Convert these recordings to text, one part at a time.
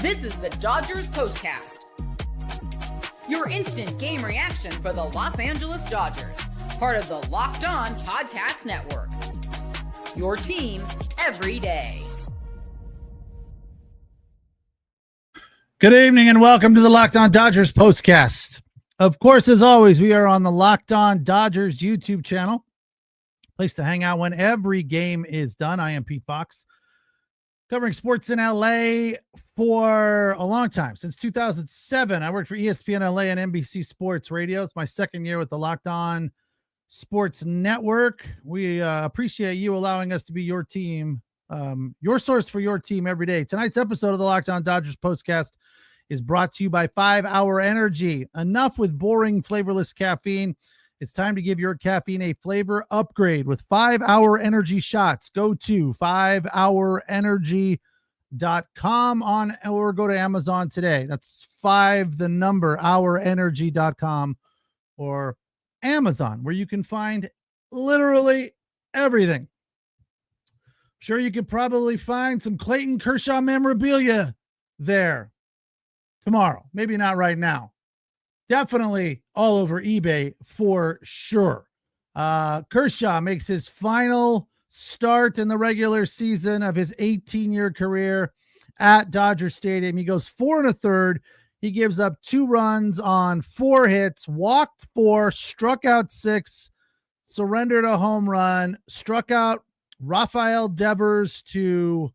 This is the Dodgers Postcast, your instant game reaction for the Los Angeles Dodgers, part of the Locked On Podcast Network. Your team every day. Good evening and welcome to the Locked On Dodgers Postcast. Of course, as always, we are on the Locked On Dodgers YouTube channel. Place to hang out when every game is done. I am Pete Fox, covering sports in LA for a long time. Since 2007, I worked for ESPN LA and NBC Sports Radio. It's my second year with the Locked On Sports Network. We appreciate you allowing us to be your team, your source for your team every day. Tonight's episode of the Locked On Dodgers Postcast is brought to you by 5 Hour Energy. Enough with boring, flavorless caffeine. It's time to give your caffeine a flavor upgrade with 5 Hour Energy shots. Go to 5hourenergy.com or go to Amazon today. That's 5 the number hourenergy.com or Amazon, where you can find literally everything. Sure, you could probably find some Clayton Kershaw memorabilia there tomorrow. Maybe not right now. Definitely all over eBay for sure. Kershaw makes his final start in the regular season of his 18-year career at Dodger Stadium. He goes 4 1/3. He gives up 2 runs on 4 hits, walked 4, struck out 6, surrendered a home run, struck out Rafael Devers to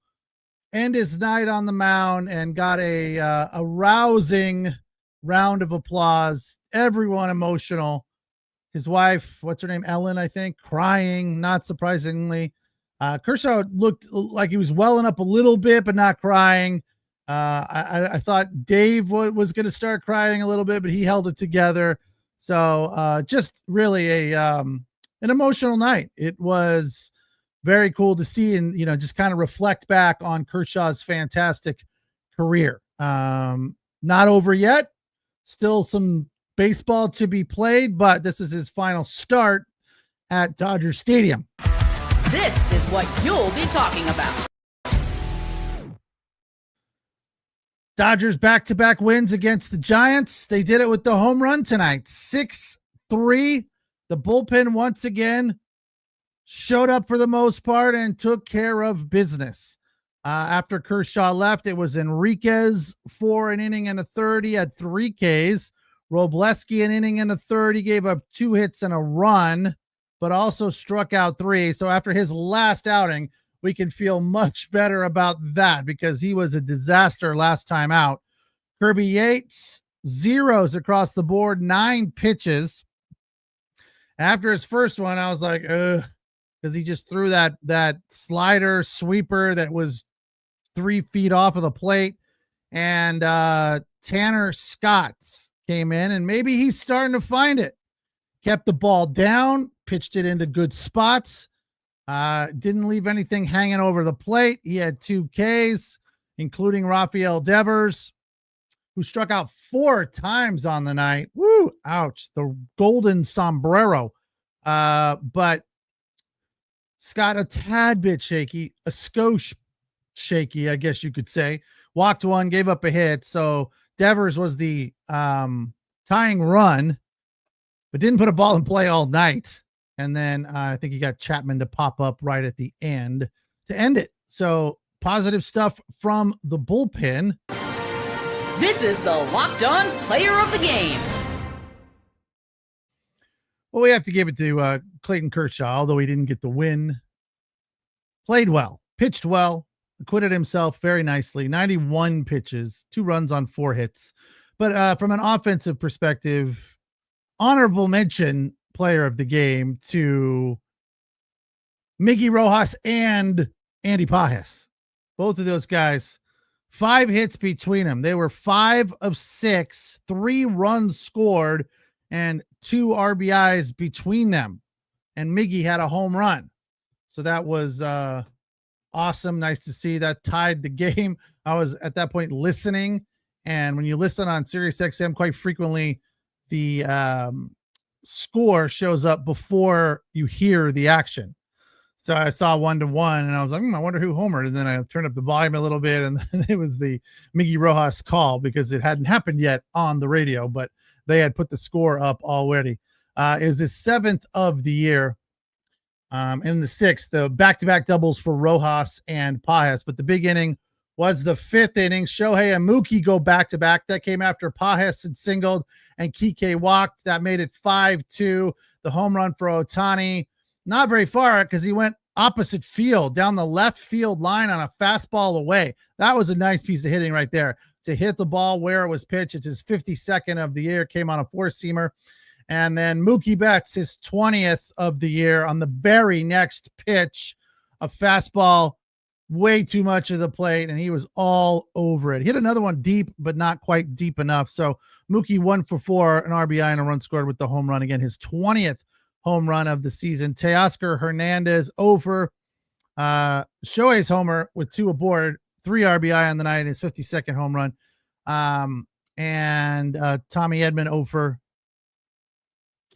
end his night on the mound, and got a rousing round of applause. Everyone emotional. His wife, what's her name? Ellen, I think, crying, not surprisingly. Kershaw looked like he was welling up a little bit, but not crying. I thought Dave was going to start crying a little bit, but he held it together. So just really an emotional night. It was very cool to see and, just kind of reflect back on Kershaw's fantastic career. Not over yet. Still some baseball to be played, but this is his final start at Dodger Stadium. This is what you'll be talking about. Dodgers back-to-back wins against the Giants. They did it with the home run tonight, 6-3. The bullpen once again showed up for the most part and took care of business. After Kershaw left, it was Enriquez for an inning and a third. He had 3 Ks. Robleski an inning and a third. He gave up 2 hits and a run, but also struck out 3. So after his last outing, we can feel much better about that because he was a disaster last time out. Kirby Yates, 0s across the board, 9 pitches. After his first one, I was like, ugh, because he just threw that slider sweeper that was 3 feet off of the plate. And Tanner Scott came in, and maybe he's starting to find it. Kept the ball down, pitched it into good spots. Didn't leave anything hanging over the plate. He had 2 Ks, including Rafael Devers, who struck out 4 times on the night. Woo, ouch, the golden sombrero. But Scott a tad bit shaky, a skosh shaky, I guess you could say. Walked 1, gave up a hit. So Devers was the tying run, but didn't put a ball in play all night. And then I think he got Chapman to pop up right at the end to end it. So positive stuff from the bullpen. This is the Locked On Player of the Game. Well, we have to give it to Clayton Kershaw, although he didn't get the win. Played well, pitched well, acquitted himself very nicely. 91 pitches, 2 runs on 4 hits. But from an offensive perspective, honorable mention player of the game to Miggy Rojas and Andy Pages. Both of those guys, 5 hits between them. They were 5 of 6, 3 runs scored, and 2 RBIs between them. And Miggy had a home run. So that was awesome. Nice to see. That tied the game. I was at that point listening. And when you listen on SiriusXM, quite frequently the score shows up before you hear the action. So I saw 1-1 and I was like, I wonder who homered. And then I turned up the volume a little bit, and then it was the Miggy Rojas call because it hadn't happened yet on the radio, but they had put the score up already. It was his 7th of the year. In the 6th, the back-to-back doubles for Rojas and Pages. But the big inning was the 5th inning. Shohei and Mookie go back-to-back. That came after Pages had singled and Kike walked. That made it 5-2. The home run for Ohtani, not very far because he went opposite field down the left field line on a fastball away. That was a nice piece of hitting right there to hit the ball where it was pitched. It's his 52nd of the year, came on a four-seamer. And then Mookie Betts, his 20th of the year, on the very next pitch, a fastball way too much of the plate, and he was all over it. Hit another one deep, but not quite deep enough. So Mookie 1 for 4, an RBI and a run scored with the home run. Again, his 20th home run of the season. Teoscar Hernandez over Shohei's homer with 2 aboard, 3 RBI on the night, his 52nd home run. And Tommy Edman over,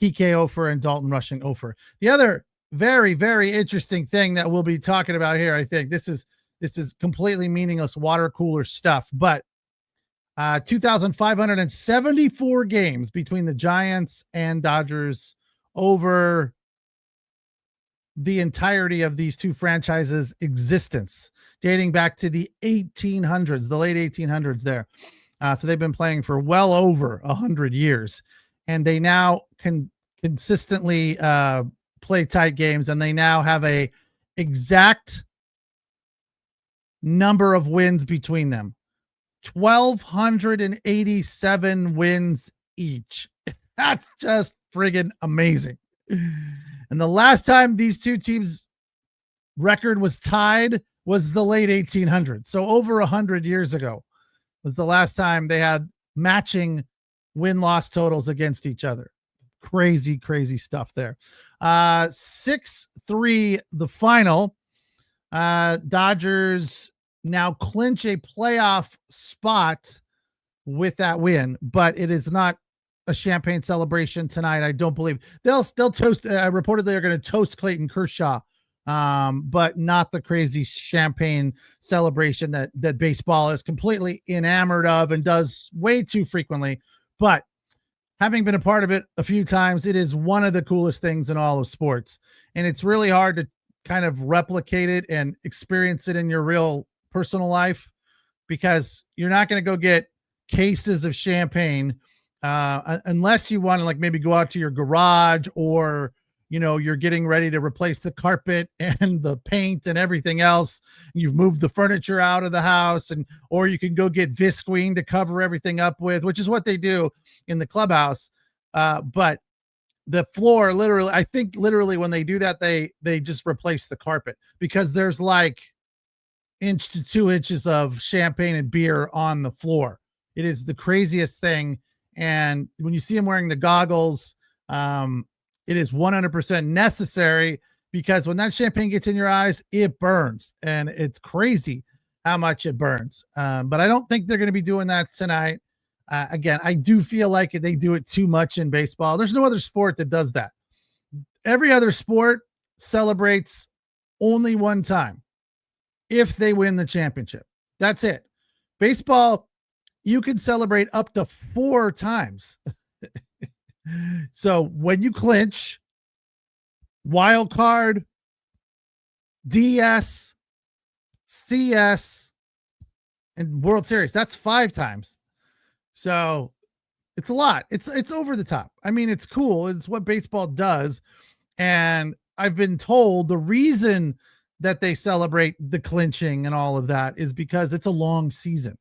Kike over, and Dalton Rushing over. The other very, very interesting thing that we'll be talking about here, I think this is completely meaningless water cooler stuff, but 2,574 games between the Giants and Dodgers over the entirety of these two franchises' existence, dating back to the 1800s, the late 1800s there. So they've been playing for well over 100 years, and they now can consistently play tight games, and they now have a exact number of wins between them. 1,287 wins each. That's just friggin' amazing. And the last time these two teams' record was tied was the late 1800s. So over 100 years ago was the last time they had matching win-loss totals against each other. Crazy, crazy stuff there. 6-3 the final. Dodgers now clinch a playoff spot with that win, but it is not a champagne celebration tonight. I don't believe they'll toast. I reported they're going to toast Clayton Kershaw, but not the crazy champagne celebration that baseball is completely enamored of and does way too frequently. But having been a part of it a few times, it is one of the coolest things in all of sports, and it's really hard to kind of replicate it and experience it in your real personal life, because you're not going to go get cases of champagne unless you want to, like, maybe go out to your garage, or you're getting ready to replace the carpet and the paint and everything else. You've moved the furniture out of the house, or you can go get Visqueen to cover everything up with, which is what they do in the clubhouse. But the floor, literally, I think literally when they do that, they just replace the carpet, because there's like 1 to 2 inches of champagne and beer on the floor. It is the craziest thing. And when you see him wearing the goggles, it is 100% necessary, because when that champagne gets in your eyes, it burns, and it's crazy how much it burns. But I don't think they're going to be doing that tonight. Again, I do feel like they do it too much in baseball. There's no other sport that does that. Every other sport celebrates only one time if they win the championship. That's it. Baseball, you can celebrate up to 4 times. So when you clinch, wild card, DS, CS, and World Series, that's 5 times. So it's a lot. It's over the top. I mean, it's cool. It's what baseball does. And I've been told the reason that they celebrate the clinching and all of that is because it's a long season.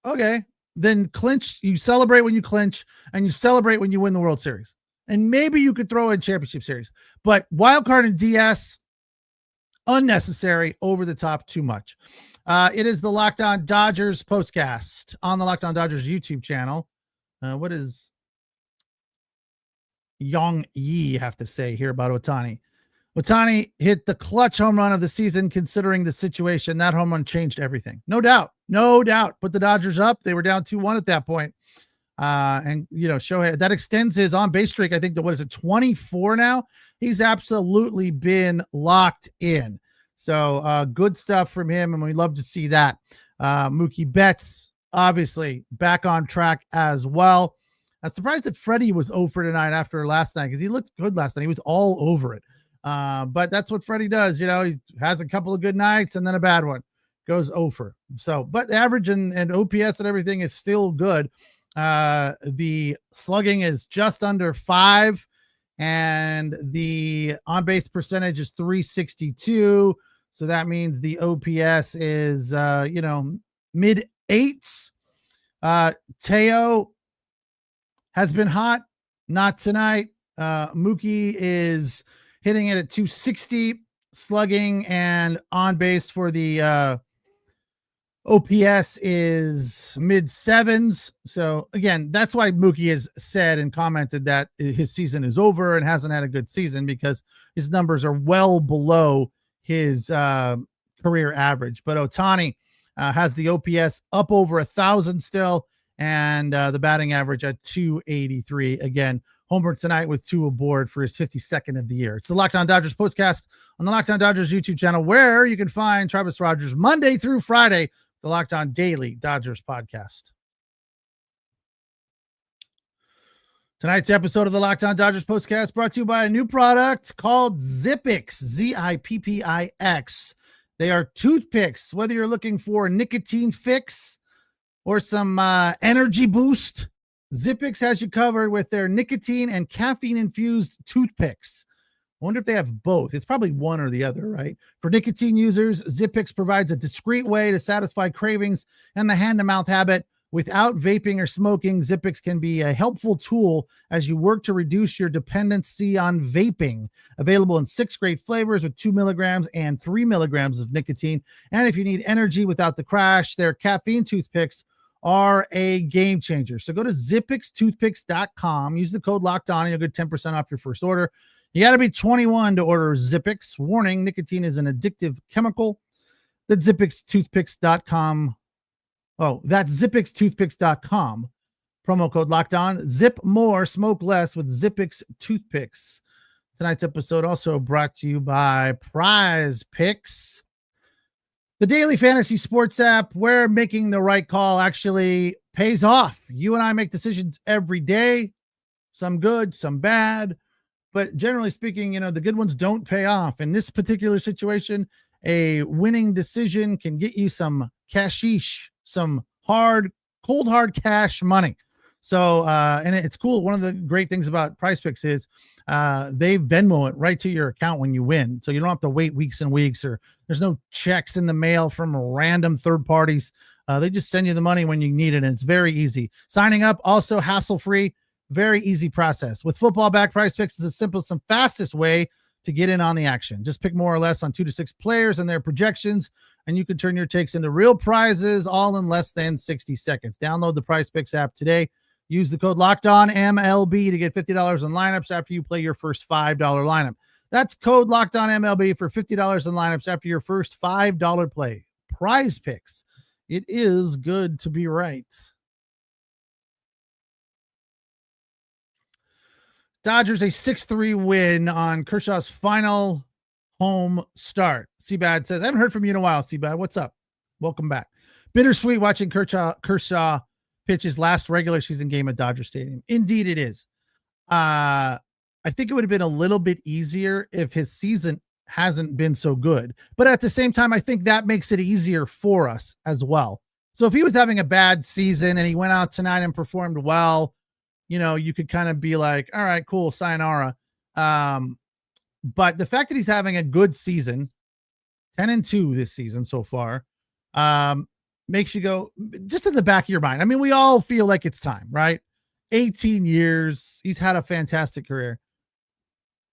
Okay, then clinch. You celebrate when you clinch, and you celebrate when you win the World Series. And maybe you could throw in championship series, but wild card and DS, unnecessary, over the top, too much. It is the Locked On Dodgers postcast on the Locked On Dodgers YouTube channel. What does Yang Yi have to say here about Ohtani? Ohtani hit the clutch home run of the season, considering the situation. That home run changed everything. No doubt. Put the Dodgers up. They were down 2-1 at that point. And Shohei, that extends his on base streak. I think 24 now. He's absolutely been locked in. So good stuff from him, and we love to see that. Mookie Betts, obviously back on track as well. I'm surprised that Freddie was 0 for tonight after last night, because he looked good last night. He was all over it. But that's what Freddie does. He has a couple of good nights and then a bad one. Goes 0 for. So, but the average and OPS and everything is still good. The slugging is just under 5, and the on-base percentage is 362. So that means the OPS is, mid 8s. Teo has been hot, not tonight. Mookie is hitting it at 260, slugging, and on base for the OPS is mid 7s. So again, that's why Mookie has said and commented that his season is over and hasn't had a good season, because his numbers are well below his career average. But Ohtani has the OPS up over 1,000 still, and the batting average at 283. Again, homer tonight with 2 aboard for his 52nd of the year. It's the Locked On Dodgers Postcast on the Locked On Dodgers YouTube channel, where you can find Travis Rogers Monday through Friday, the Locked On Daily Dodgers podcast. Tonight's episode of the Locked On Dodgers Postcast brought to you by a new product called Zippix, Zippix. They are toothpicks. Whether you're looking for a nicotine fix or some energy boost, Zippix has you covered with their nicotine and caffeine-infused toothpicks. I wonder if they have both. It's probably one or the other, right? For nicotine users, Zippix provides a discreet way to satisfy cravings and the hand-to-mouth habit. Without vaping or smoking, Zippix can be a helpful tool as you work to reduce your dependency on vaping. Available in 6 great flavors with 2 milligrams and 3 milligrams of nicotine. And if you need energy without the crash, their caffeine toothpicks are a game changer. So go to zippixtoothpicks.com. Use the code LOCKEDON and you'll get 10% off your first order. You got to be 21 to order Zippix. Warning, nicotine is an addictive chemical. That's zippixtoothpicks.com. Oh, that's zippixtoothpicks.com. Promo code locked on. Zip more, smoke less with Zippix toothpicks. Tonight's episode also brought to you by Prize Picks, the daily fantasy sports app where making the right call actually pays off. You and I make decisions every day, some good, some bad, but generally speaking, the good ones don't pay off. In this particular situation, a winning decision can get you some cashish, some cold hard cash money. So, and it's cool. One of the great things about Prize Picks is they Venmo it right to your account when you win. So you don't have to wait weeks and weeks, or there's no checks in the mail from random third parties. They just send you the money when you need it. And it's very easy. Signing up, also hassle-free, very easy process. With football back, Prize Picks is the simplest and fastest way to get in on the action. Just pick more or less on 2 to 6 players and their projections, and you can turn your takes into real prizes all in less than 60 seconds. Download the Prize Picks app today. Use the code LOCKEDONMLB to get $50 in lineups after you play your first $5 lineup. That's code LOCKEDONMLB for $50 in lineups after your first $5 play. Prize Picks. It is good to be right. Dodgers a 6-3 win on Kershaw's final home start. Seabad says, I haven't heard from you in a while, Seabad. What's up? Welcome back. Bittersweet watching Kershaw pitch his last regular season game at Dodger Stadium. Indeed it is. I think it would have been a little bit easier if his season hasn't been so good. But at the same time, I think that makes it easier for us as well. So if he was having a bad season and he went out tonight and performed well, you could kind of be like, all right, cool, sayonara. But the fact that he's having a good season, 10-2 this season so far, makes you go just in the back of your mind. I mean, we all feel like it's time, right? 18 years. He's had a fantastic career.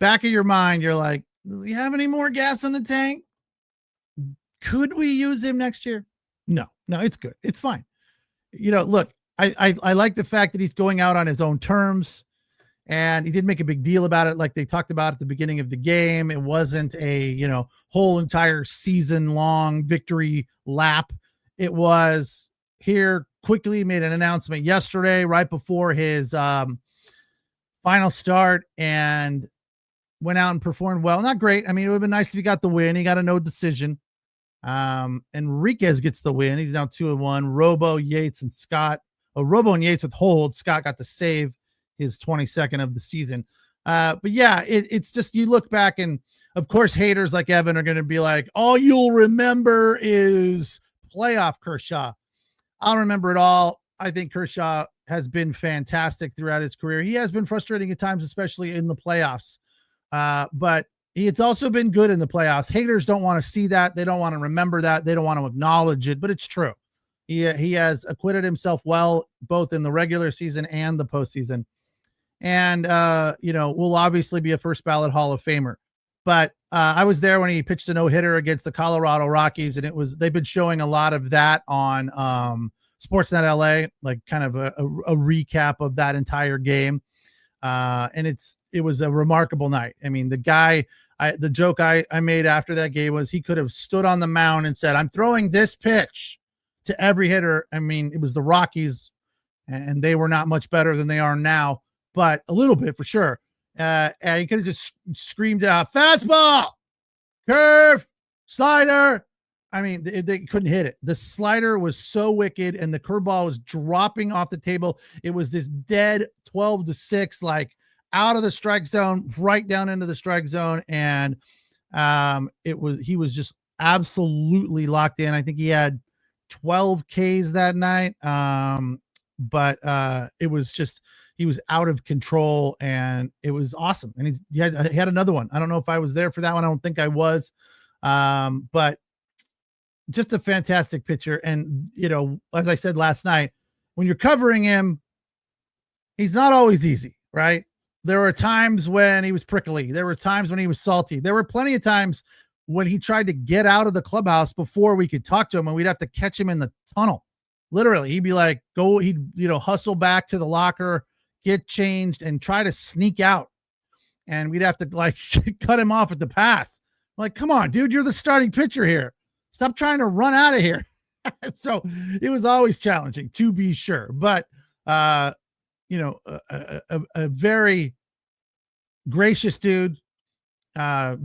Back of your mind, you're like, does he have any more gas in the tank? Could we use him next year? No, it's good. It's fine. Look, I like the fact that he's going out on his own terms, and he didn't make a big deal about it. Like they talked about at the beginning of the game. It wasn't a, whole entire season long victory lap. It was, here, quickly made an announcement yesterday, right before his final start, and went out and performed well. Not great. I mean, it would have been nice if he got the win. He got a no decision. Enriquez gets the win. He's now 2-1. Robo, Yates, and Scott. Robo and Yates with hold. Scott got to save his 22nd of the season. But yeah, it's just, you look back, and of course, haters like Evan are going to be like, all you'll remember is playoff Kershaw. I'll remember it all. I think Kershaw has been fantastic throughout his career. He has been frustrating at times, especially in the playoffs. But it's also been good in the playoffs. Haters don't want to see that. They don't want to remember that. They don't want to acknowledge it, but it's true. He has acquitted himself well, both in the regular season and the postseason. And, will obviously be a first ballot Hall of Famer. But I was there when he pitched a no-hitter against the Colorado Rockies, and they've been showing a lot of that on Sportsnet LA, like kind of a recap of that entire game. And it was a remarkable night. I mean, the joke I made after that game was he could have stood on the mound and said, I'm throwing this pitch to every hitter. I mean, it was the Rockies, and they were not much better than they are now, but a little bit for sure. And he could have just screamed out, fastball, curve, slider. I mean, they couldn't hit it. The slider was so wicked, and the curveball was dropping off the table. It was this dead 12-6, like out of the strike zone, right down into the strike zone. And he was just absolutely locked in. I think he had 12 Ks that night. But it was just, he was out of control, and it was awesome. And he had another one. I don't know if I was there for that one. I don't think I was. But just a fantastic pitcher. And, as I said last night, when you're covering him, he's not always easy, right? There were times when he was prickly. There were times when he was salty. There were plenty of times when he tried to get out of the clubhouse before we could talk to him, and we'd have to catch him in the tunnel. Literally, he'd be like, he'd hustle back to the locker, get changed, and try to sneak out. And we'd have to like cut him off at the pass. Like, come on, dude, you're the starting pitcher here. Stop trying to run out of here. So it was always challenging, to be sure. But, a very gracious dude,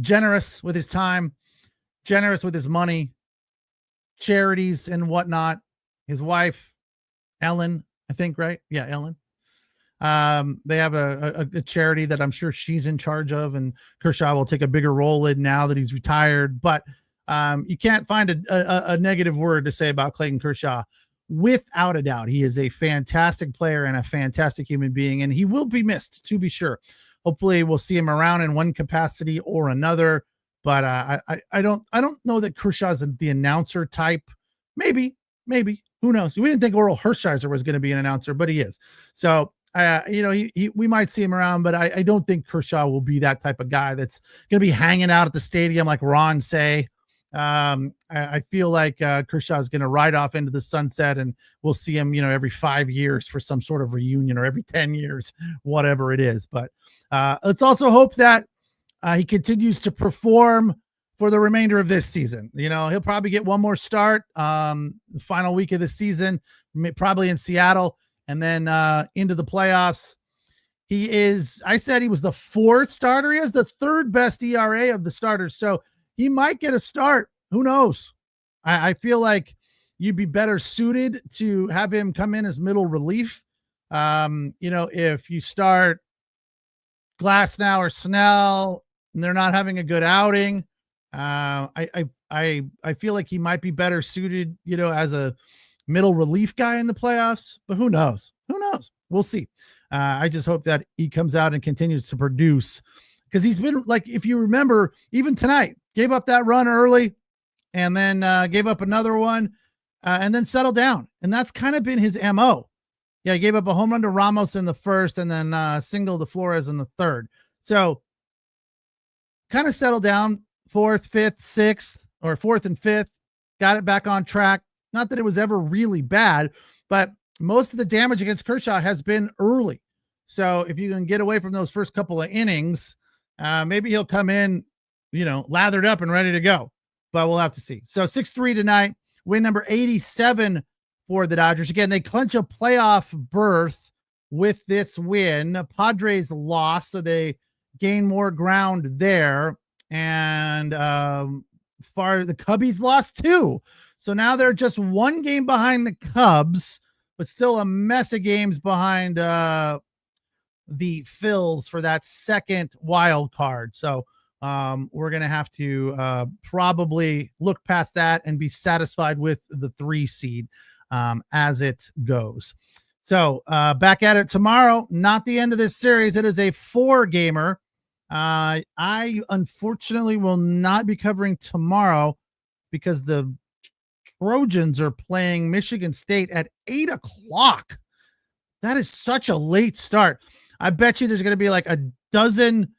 generous with his time, generous with his money, charities and whatnot. His wife, Ellen, I think, right? Yeah, Ellen. They have a charity that I'm sure she's in charge of, and Kershaw will take a bigger role in now that he's retired. But you can't find a negative word to say about Clayton Kershaw. Without a doubt, he is a fantastic player and a fantastic human being, and he will be missed, to be sure. Hopefully we'll see him around in one capacity or another, but I don't know that Kershaw's the announcer type. Maybe, who knows? We didn't think Oral Hershiser was going to be an announcer, but he is. So, we might see him around, but I don't think Kershaw will be that type of guy that's going to be hanging out at the stadium like Ron Say. I feel like Kershaw is going to ride off into the sunset, and we'll see him, every 5 years for some sort of reunion, or every 10 years, whatever it is. But let's also hope that he continues to perform for the remainder of this season. He'll probably get one more start the final week of the season, probably in Seattle, and then into the playoffs. I said he was the fourth starter. He has the third best ERA of the starters. So he might get a start. Who knows? I feel like you'd be better suited to have him come in as middle relief. If you start Glasnow or Snell and they're not having a good outing, I feel like he might be better suited, as a middle relief guy in the playoffs, but who knows? We'll see. I just hope that he comes out and continues to produce, because he's been, like, if you remember, even tonight, gave up that run early and then gave up another one and then settled down. And that's kind of been his MO. Yeah, he gave up a home run to Ramos in the first and then single to Flores in the third. So kind of settled down, fourth, fifth, sixth, or fourth and fifth, got it back on track. Not that it was ever really bad, but most of the damage against Kershaw has been early. So if you can get away from those first couple of innings, maybe he'll come in, lathered up and ready to go, but we'll have to see. So 6-3 tonight, win number 87 for the Dodgers. Again, they clinch a playoff berth with this win. Padres lost, so they gain more ground there. And the Cubbies lost too. So now they're just one game behind the Cubs, but still a mess of games behind the Phils for that second wild card. So we're going to have to probably look past that and be satisfied with the 3 seed as it goes. So back at it tomorrow, not the end of this series. It is a 4-gamer. I unfortunately will not be covering tomorrow because the Trojans are playing Michigan State at 8:00. That is such a late start. I bet you there's going to be like a dozen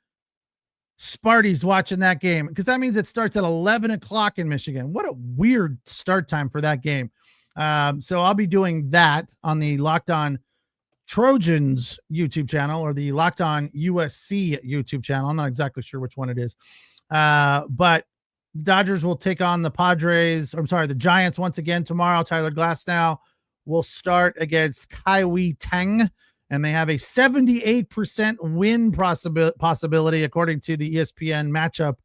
Sparties watching that game because that means it starts at 11:00 in Michigan. What a weird start time for that game. So I'll be doing that on the Locked On Trojans YouTube channel or the Locked On USC YouTube channel. I'm not exactly sure which one it is. But the Dodgers will take on the Giants once again tomorrow. Tyler Glasnow will start against Kaiwi Teng, and they have a 78% win possibility according to the ESPN matchup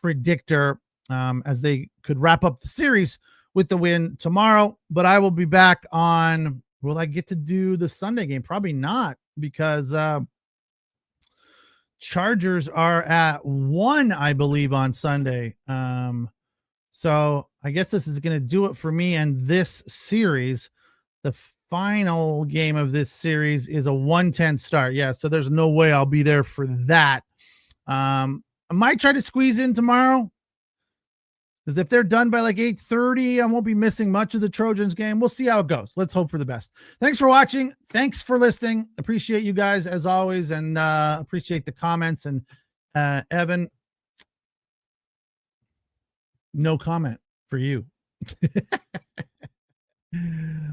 predictor, as they could wrap up the series with the win tomorrow. But I will be back on, will I get to do the Sunday game? Probably not, because Chargers are at 1, I believe, on Sunday. So I guess this is going to do it for me and this series. The final game of this series is a 1:10 start. Yeah, so there's no way I'll be there for that. I might try to squeeze in tomorrow, because if they're done by like 8:30, I won't be missing much of the Trojans game. We'll see how it goes. Let's hope for the best. Thanks for watching. Thanks for listening. Appreciate you guys as always, and appreciate the comments. And Evan, no comment for you.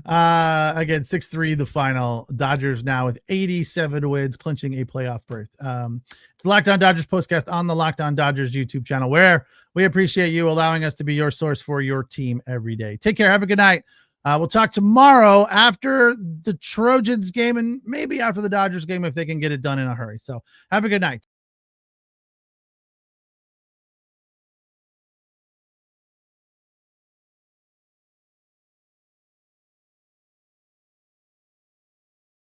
Again, 6-3 the final. Dodgers now with 87 wins, clinching a playoff berth. It's Locked On Dodgers Postcast on the Locked On Dodgers YouTube channel, where we appreciate you allowing us to be your source for your team every day. Take care. Have a good night. We'll talk tomorrow after the Trojans game and maybe after the Dodgers game if they can get it done in a hurry. So have a good night.